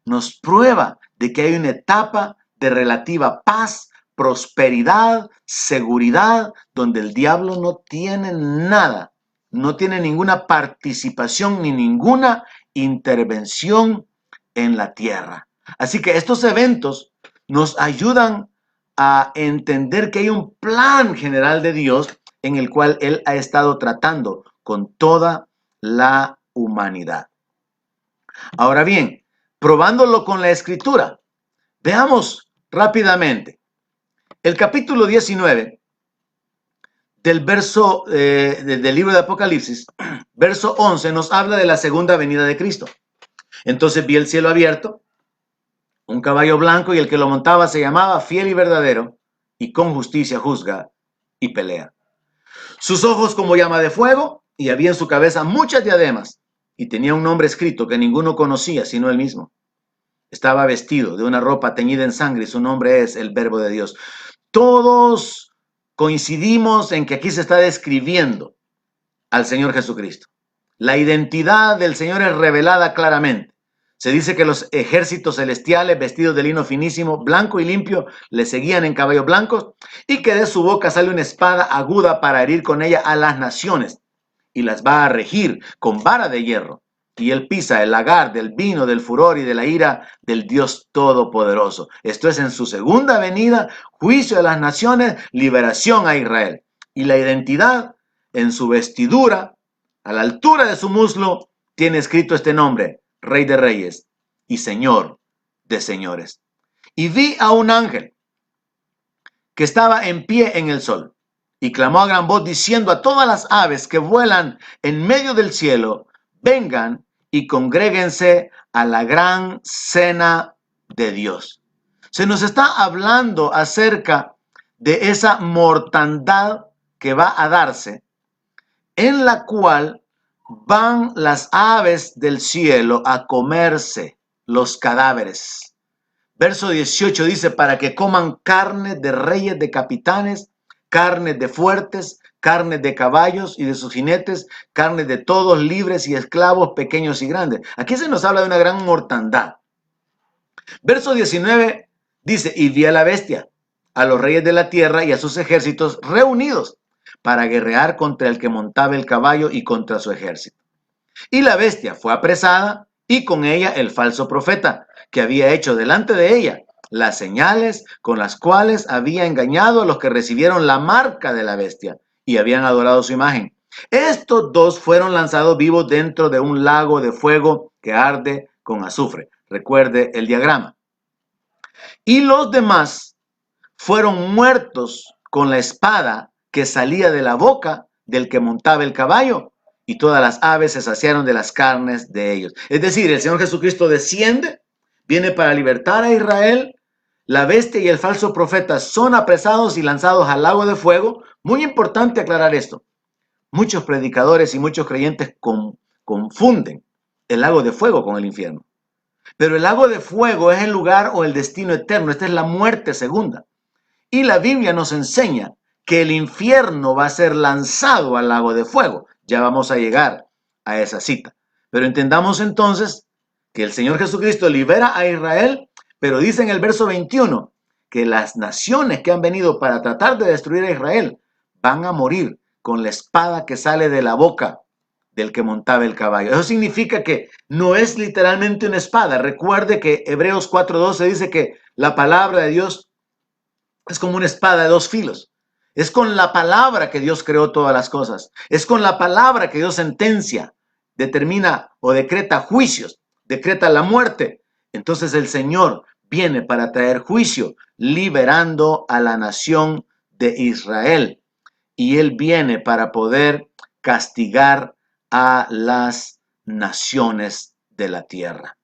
Speaker 1: nos prueba de que hay una etapa de relativa paz, prosperidad, seguridad, donde el diablo no tiene nada, no tiene ninguna participación ni ninguna intervención en la tierra. Así que estos eventos nos ayudan a entender que hay un plan general de Dios en el cual Él ha estado tratando con toda la humanidad. Ahora bien, probándolo con la escritura, veamos rápidamente. El capítulo 19 del verso del libro de Apocalipsis, verso 11, nos habla de la segunda venida de Cristo. Entonces vi el cielo abierto, un caballo blanco, y el que lo montaba se llamaba Fiel y Verdadero, y con justicia juzga y pelea. Sus ojos como llama de fuego, y había en su cabeza muchas diademas, y tenía un nombre escrito que ninguno conocía sino él mismo. Estaba vestido de una ropa teñida en sangre, y su nombre es el Verbo de Dios. Todos coincidimos en que aquí se está describiendo al Señor Jesucristo. La identidad del Señor es revelada claramente. Se dice que los ejércitos celestiales, vestidos de lino finísimo, blanco y limpio, le seguían en caballos blancos, y que de su boca sale una espada aguda para herir con ella a las naciones, y las va a regir con vara de hierro. Y él pisa el lagar del vino, del furor y de la ira del Dios Todopoderoso. Esto es en su segunda venida, juicio de las naciones, liberación a Israel. Y la identidad en su vestidura, a la altura de su muslo, tiene escrito este nombre: Rey de Reyes y Señor de Señores. Y vi a un ángel que estaba en pie en el sol, y clamó a gran voz diciendo a todas las aves que vuelan en medio del cielo: vengan y congréguense a la gran cena de Dios. Se nos está hablando acerca de esa mortandad que va a darse, en la cual van las aves del cielo a comerse los cadáveres. Verso 18 dice: para que coman carne de reyes, de capitanes, carne de fuertes, carne de caballos y de sus jinetes, carne de todos, libres y esclavos, pequeños y grandes. Aquí se nos habla de una gran mortandad. Verso 19 dice: y vi a la bestia, a los reyes de la tierra y a sus ejércitos reunidos para guerrear contra el que montaba el caballo y contra su ejército. Y la bestia fue apresada, y con ella el falso profeta, que había hecho delante de ella las señales con las cuales había engañado a los que recibieron la marca de la bestia y habían adorado su imagen. Estos dos fueron lanzados vivos dentro de un lago de fuego que arde con azufre. Recuerde el diagrama. Y los demás fueron muertos con la espada que salía de la boca del que montaba el caballo, y todas las aves se saciaron de las carnes de ellos. Es decir, el Señor Jesucristo desciende, viene para libertar a Israel. La bestia y el falso profeta son apresados y lanzados al lago de fuego. Muy importante aclarar esto. Muchos predicadores y muchos creyentes confunden el lago de fuego con el infierno. Pero el lago de fuego es el lugar o el destino eterno. Esta es la muerte segunda. Y la Biblia nos enseña que el infierno va a ser lanzado al lago de fuego. Ya vamos a llegar a esa cita. Pero entendamos entonces que el Señor Jesucristo libera a Israel, pero dice en el verso 21 que las naciones que han venido para tratar de destruir a Israel van a morir con la espada que sale de la boca del que montaba el caballo. Eso significa que no es literalmente una espada. Recuerde que Hebreos 4:12 dice que la palabra de Dios es como una espada de dos filos. Es con la palabra que Dios creó todas las cosas. Es con la palabra que Dios sentencia, determina o decreta juicios, decreta la muerte. Entonces el Señor viene para traer juicio, liberando a la nación de Israel. Y Él viene para poder castigar a las naciones de la tierra.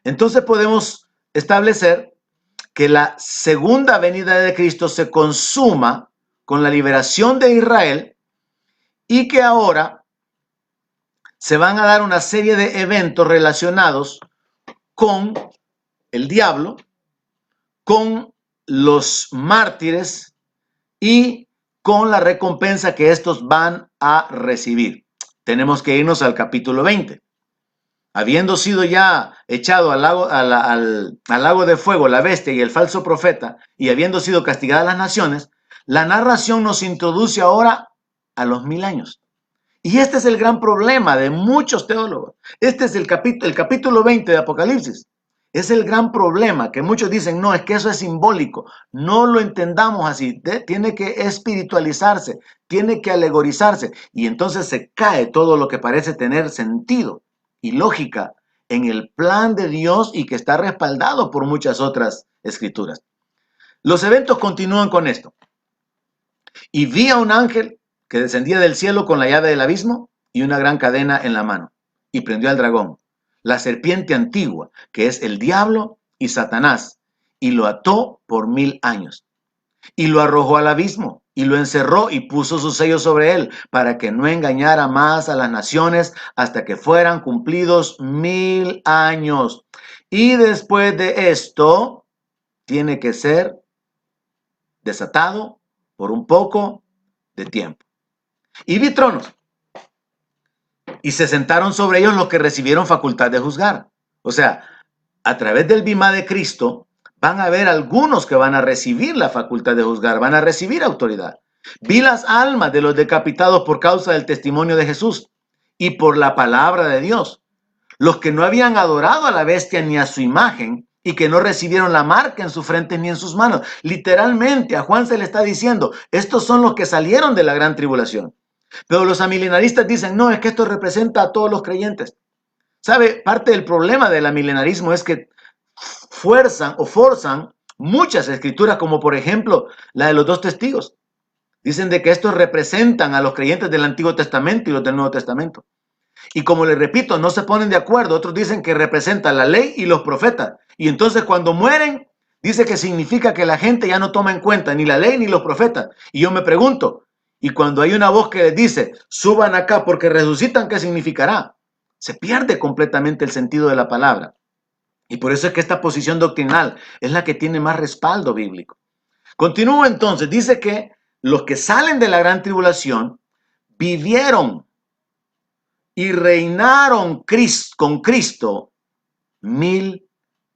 Speaker 1: Entonces podemos establecer que la segunda venida de Cristo se consuma con la liberación de Israel, y que ahora se van a dar una serie de eventos relacionados con el diablo, con los mártires y con la recompensa que estos van a recibir. Tenemos que irnos al capítulo 20. Habiendo sido ya echado al lago de fuego la bestia y el falso profeta, y habiendo sido castigadas las naciones, la narración nos introduce ahora a los 1000 años. Y este es el gran problema de muchos teólogos. Este es el capítulo 20 de Apocalipsis. Es el gran problema, que muchos dicen: no, es que eso es simbólico. No lo entendamos así. Tiene que espiritualizarse, tiene que alegorizarse. Y entonces se cae todo lo que parece tener sentido y lógica en el plan de Dios, y que está respaldado por muchas otras escrituras. Los eventos continúan con esto. Y vi a un ángel que descendía del cielo con la llave del abismo y una gran cadena en la mano, y prendió al dragón, la serpiente antigua, que es el diablo y Satanás, y lo ató por 1000 años. Y lo arrojó al abismo, y lo encerró y puso su sello sobre él, para que no engañara más a las naciones hasta que fueran cumplidos 1000 años. Y después de esto, tiene que ser desatado por un poco de tiempo. Y vi tronos, y se sentaron sobre ellos los que recibieron facultad de juzgar. O sea, a través del bimá de Cristo van a haber algunos que van a recibir la facultad de juzgar, van a recibir autoridad. Vi las almas de los decapitados por causa del testimonio de Jesús y por la palabra de Dios. Los que no habían adorado a la bestia ni a su imagen y que no recibieron la marca en su frente ni en sus manos. Literalmente a Juan se le está diciendo, estos son los que salieron de la gran tribulación. Pero los amilenaristas dicen, no, es que esto representa a todos los creyentes. ¿Sabe? Parte del problema del amilenarismo es que fuerzan o forzan muchas escrituras, como por ejemplo la de los dos testigos. Dicen de que estos representan a los creyentes del Antiguo Testamento y los del Nuevo Testamento. Y como les repito, no se ponen de acuerdo. Otros dicen que representa la ley y los profetas. Y entonces cuando mueren, dice que significa que la gente ya no toma en cuenta ni la ley ni los profetas. Y yo me pregunto, y cuando hay una voz que les dice, suban acá porque resucitan, ¿qué significará? Se pierde completamente el sentido de la palabra. Y por eso es que esta posición doctrinal es la que tiene más respaldo bíblico. Continúa entonces, dice que los que salen de la gran tribulación vivieron y reinaron con Cristo 1000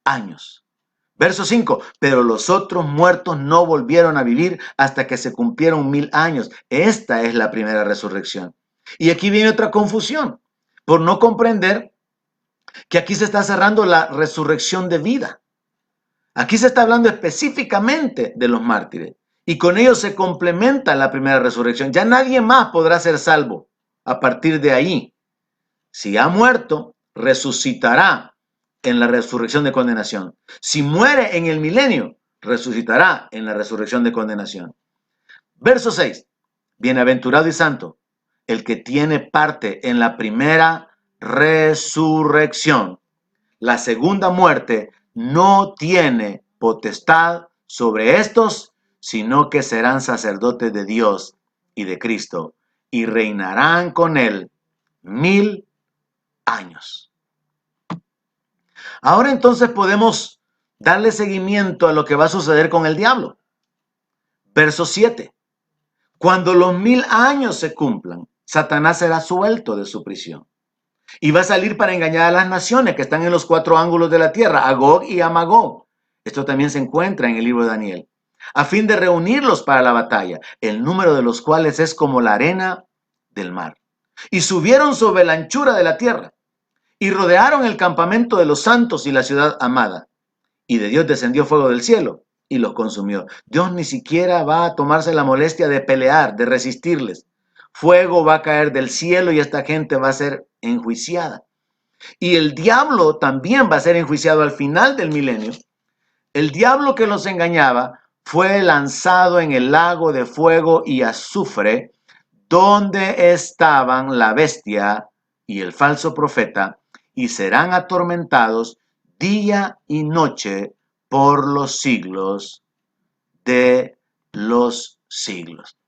Speaker 1: años. Verso 5, pero los otros muertos no volvieron a vivir hasta que se cumplieron 1000 años. Esta es la primera resurrección. Y aquí viene otra confusión, por no comprender que aquí se está cerrando la resurrección de vida. Aquí se está hablando específicamente de los mártires y con ellos se complementa la primera resurrección. Ya nadie más podrá ser salvo a partir de ahí. Si ha muerto, resucitará en la resurrección de condenación. Si muere en el milenio, resucitará en la resurrección de condenación. Verso 6. Bienaventurado y santo el que tiene parte en la primera resurrección. La segunda muerte no tiene potestad sobre estos, sino que serán sacerdotes de Dios y de Cristo y reinarán con él 1000 años. Ahora entonces podemos darle seguimiento a lo que va a suceder con el diablo. Verso 7. Cuando los 1000 años se cumplan, Satanás será suelto de su prisión y va a salir para engañar a las naciones que están en los 4 ángulos de la tierra, a Gog y a Magog. Esto también se encuentra en el libro de Daniel, a fin de reunirlos para la batalla, el número de los cuales es como la arena del mar. Y subieron sobre la anchura de la tierra y rodearon el campamento de los santos y la ciudad amada. Y de Dios descendió fuego del cielo y los consumió. Dios ni siquiera va a tomarse la molestia de pelear, de resistirles. Fuego va a caer del cielo y esta gente va a ser enjuiciada. Y el diablo también va a ser enjuiciado al final del milenio. El diablo que los engañaba fue lanzado en el lago de fuego y azufre, donde estaban la bestia y el falso profeta, y serán atormentados día y noche por los siglos de los siglos.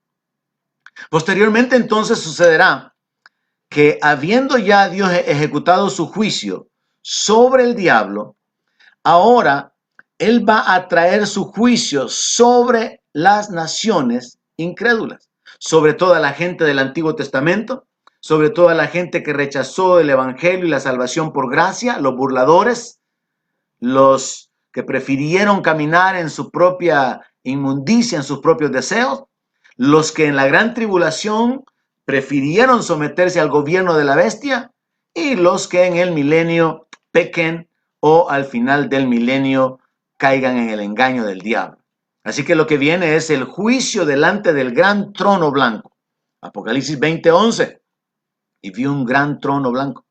Speaker 1: Posteriormente entonces sucederá que habiendo ya Dios ejecutado su juicio sobre el diablo, ahora Él va a traer su juicio sobre las naciones incrédulas, sobre toda la gente del Antiguo Testamento, sobre toda la gente que rechazó el Evangelio y la salvación por gracia, los burladores, los que prefirieron caminar en su propia inmundicia, en sus propios deseos, los que en la gran tribulación prefirieron someterse al gobierno de la bestia y los que en el milenio pequen o al final del milenio caigan en el engaño del diablo. Así que lo que viene es el juicio delante del gran trono blanco. Apocalipsis 20:11. Y vi un gran trono blanco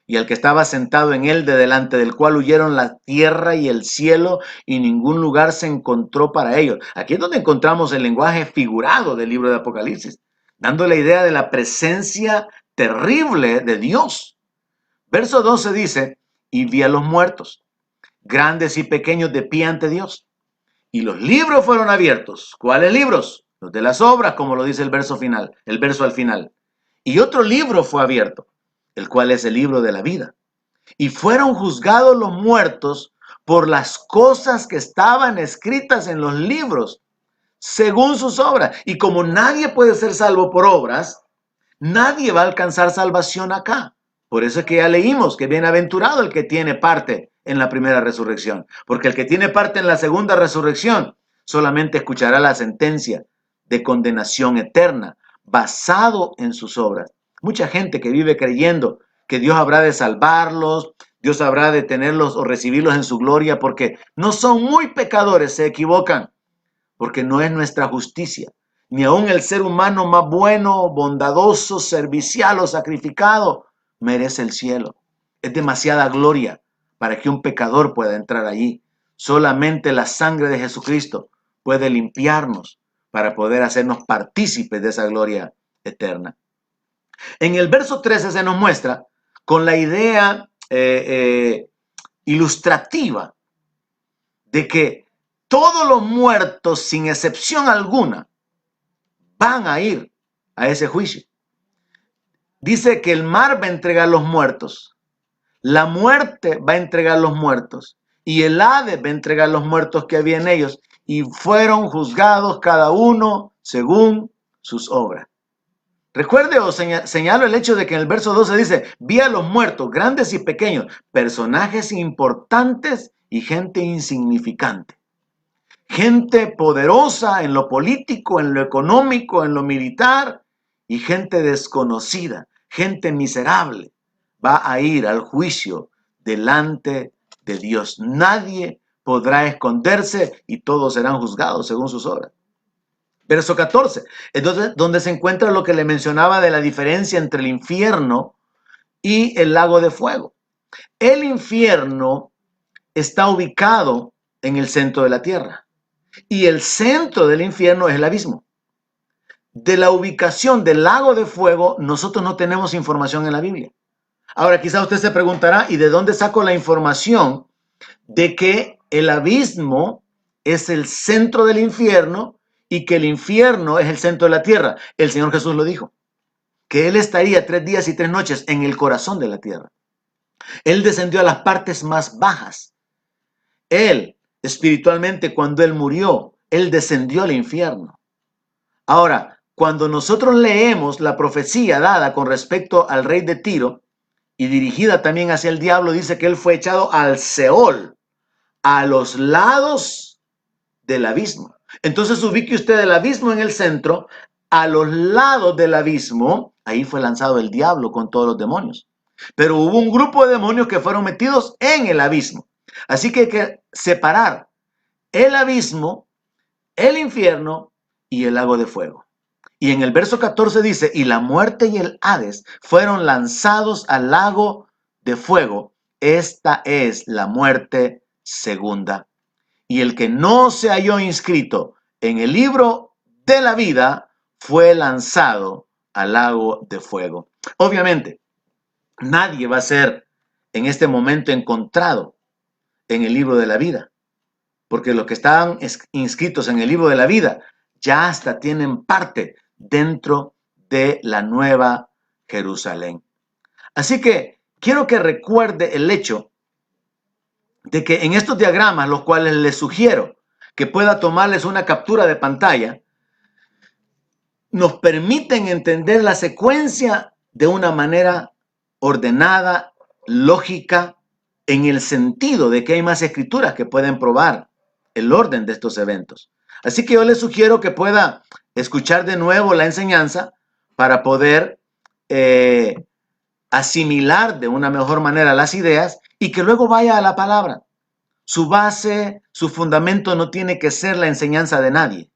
Speaker 1: y al que estaba sentado en él, de delante del cual huyeron la tierra y el cielo, y ningún lugar se encontró para ellos. Aquí es donde encontramos el lenguaje figurado del libro de Apocalipsis, dando la idea de la presencia terrible de Dios. Verso 12 dice, y vi a los muertos, grandes y pequeños, de pie ante Dios. Y los libros fueron abiertos. ¿Cuáles libros? Los de las obras, como lo dice el verso final, el verso al final. Y otro libro fue abierto, el cual es el libro de la vida. Y fueron juzgados los muertos por las cosas que estaban escritas en los libros, según sus obras. Y como nadie puede ser salvo por obras, nadie va a alcanzar salvación acá. Por eso es que ya leímos que bienaventurado el que tiene parte en la primera resurrección. Porque el que tiene parte en la segunda resurrección solamente escuchará la sentencia de condenación eterna basado en sus obras. Mucha gente que vive creyendo que Dios habrá de salvarlos, Dios habrá de tenerlos o recibirlos en su gloria porque no son muy pecadores, se equivocan, porque no es nuestra justicia. Ni aun el ser humano más bueno, bondadoso, servicial o sacrificado merece el cielo. Es demasiada gloria para que un pecador pueda entrar allí. Solamente la sangre de Jesucristo puede limpiarnos para poder hacernos partícipes de esa gloria eterna. En el verso 13 se nos muestra con la idea ilustrativa de que todos los muertos, sin excepción alguna, van a ir a ese juicio. Dice que el mar va a entregar los muertos, la muerte va a entregar los muertos y el Hades va a entregar los muertos que había en ellos y fueron juzgados cada uno según sus obras. Recuerde o señalo el hecho de que en el verso 12 dice, vi a los muertos, grandes y pequeños, personajes importantes y gente insignificante. Gente poderosa en lo político, en lo económico, en lo militar y gente desconocida, gente miserable, va a ir al juicio delante de Dios. Nadie podrá esconderse y todos serán juzgados según sus obras. Verso 14, entonces, donde se encuentra lo que le mencionaba de la diferencia entre el infierno y el lago de fuego. El infierno está ubicado en el centro de la tierra y el centro del infierno es el abismo. De la ubicación del lago de fuego, nosotros no tenemos información en la Biblia. Ahora, quizá usted se preguntará, ¿y de dónde saco la información de que el abismo es el centro del infierno y que el infierno es el centro de la tierra? El Señor Jesús lo dijo, que Él estaría 3 días y 3 noches en el corazón de la tierra. Él descendió a las partes más bajas. Él, espiritualmente, cuando Él murió, Él descendió al infierno. Ahora, cuando nosotros leemos la profecía dada con respecto al rey de Tiro y dirigida también hacia el diablo, dice que Él fue echado al Seol, a los lados del abismo. Entonces ubique usted el abismo en el centro, a los lados del abismo, ahí fue lanzado el diablo con todos los demonios. Pero hubo un grupo de demonios que fueron metidos en el abismo. Así que hay que separar el abismo, el infierno y el lago de fuego. Y en el verso 14 dice, y la muerte y el Hades fueron lanzados al lago de fuego. Esta es la muerte segunda. Y el que no se halló inscrito en el libro de la vida fue lanzado al lago de fuego. Obviamente, nadie va a ser en este momento encontrado en el libro de la vida, porque los que estaban inscritos en el libro de la vida ya hasta tienen parte dentro de la nueva Jerusalén. Así que quiero que recuerde el hecho de que en estos diagramas, los cuales les sugiero que pueda tomarles una captura de pantalla, nos permiten entender la secuencia de una manera ordenada, lógica, en el sentido de que hay más escrituras que pueden probar el orden de estos eventos. Así que yo les sugiero que pueda escuchar de nuevo la enseñanza para poder asimilar de una mejor manera las ideas y que luego vaya a la palabra. Su base, su fundamento no tiene que ser la enseñanza de nadie,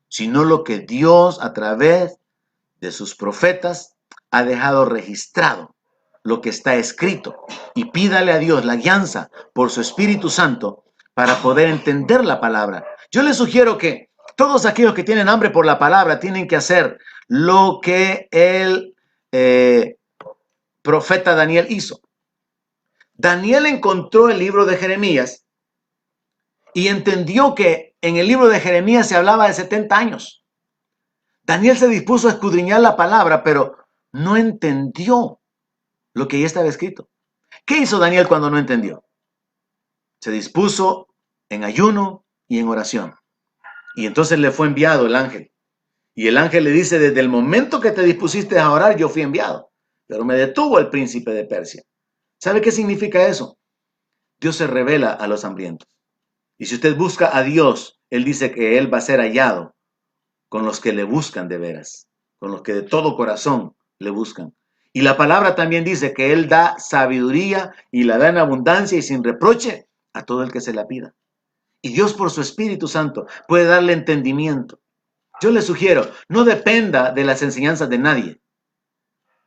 Speaker 1: sino lo que Dios a través de sus profetas ha dejado registrado, lo que está escrito. Y pídale a Dios la guianza por su Espíritu Santo para poder entender la palabra. Yo les sugiero que todos aquellos que tienen hambre por la palabra tienen que hacer lo que el profeta Daniel hizo. Daniel encontró el libro de Jeremías y entendió que en el libro de Jeremías se hablaba de 70 años. Daniel se dispuso a escudriñar la palabra, pero no entendió lo que ya estaba escrito. ¿Qué hizo Daniel cuando no entendió? Se dispuso en ayuno y en oración. Y entonces le fue enviado el ángel. Y el ángel le dice, desde el momento que te dispusiste a orar, yo fui enviado. pero me detuvo el príncipe de Persia. ¿Sabe qué significa eso? Dios se revela a los hambrientos. Y si usted busca a Dios, Él dice que Él va a ser hallado con los que le buscan de veras, con los que de todo corazón le buscan. Y la palabra también dice que Él da sabiduría y la da en abundancia y sin reproche a todo el que se la pida. Y Dios por su Espíritu Santo puede darle entendimiento. Yo le sugiero, no dependa de las enseñanzas de nadie.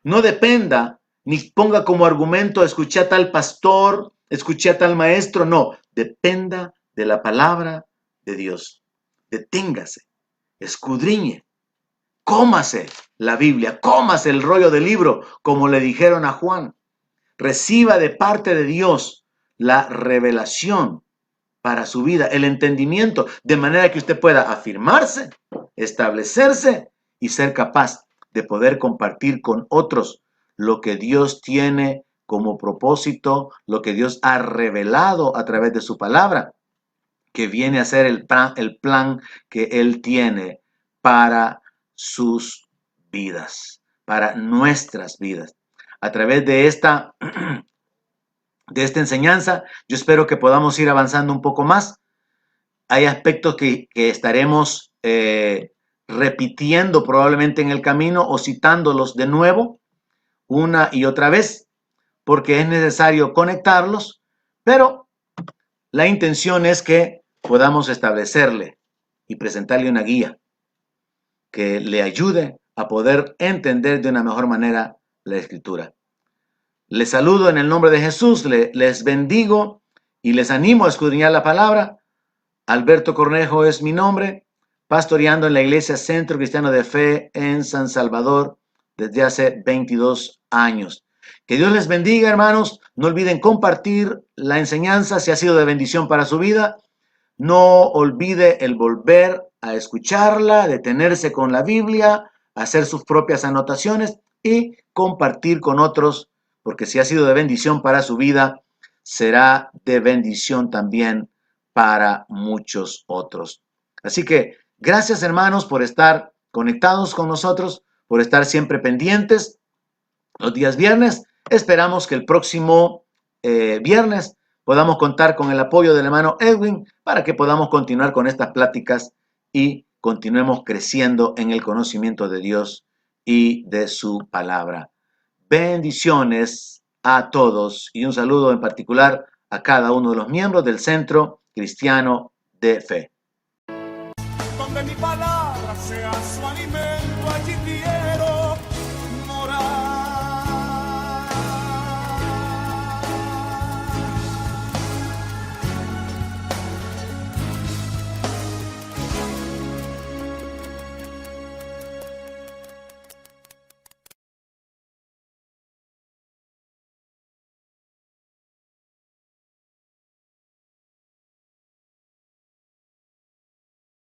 Speaker 1: No dependa ni ponga como argumento, escuché a tal pastor, escuché a tal maestro. No, dependa de la palabra de Dios. Deténgase, escudriñe, cómase la Biblia, cómase el rollo del libro, como le dijeron a Juan. Reciba de parte de Dios la revelación para su vida, el entendimiento, de manera que usted pueda afirmarse, establecerse y ser capaz de poder compartir con otros lo que Dios tiene como propósito, lo que Dios ha revelado a través de su palabra, que viene a ser el plan que Él tiene para sus vidas, para nuestras vidas. A través de esta enseñanza, yo espero que podamos ir avanzando un poco más. Hay aspectos que estaremos repitiendo probablemente en el camino o citándolos de nuevo una y otra vez, porque es necesario conectarlos, pero la intención es que podamos establecerle y presentarle una guía que le ayude a poder entender de una mejor manera la Escritura. Les saludo en el nombre de Jesús, les bendigo y les animo a escudriñar la palabra. Alberto Cornejo es mi nombre, pastoreando en la Iglesia Centro Cristiano de Fe en San Salvador desde hace 22 años. Que Dios les bendiga, hermanos. No olviden compartir la enseñanza si ha sido de bendición para su vida. No olvide el volver a escucharla, detenerse con la Biblia, hacer sus propias anotaciones y compartir con otros, porque si ha sido de bendición para su vida, será de bendición también para muchos otros. Así que gracias, hermanos, por estar conectados con nosotros, por estar siempre pendientes los días viernes. Esperamos que el próximo viernes podamos contar con el apoyo del hermano Edwin para que podamos continuar con estas pláticas y continuemos creciendo en el conocimiento de Dios y de su palabra. Bendiciones a todos y un saludo en particular a cada uno de los miembros del Centro Cristiano de Fe.
Speaker 2: Donde mi palabra sea su alimento.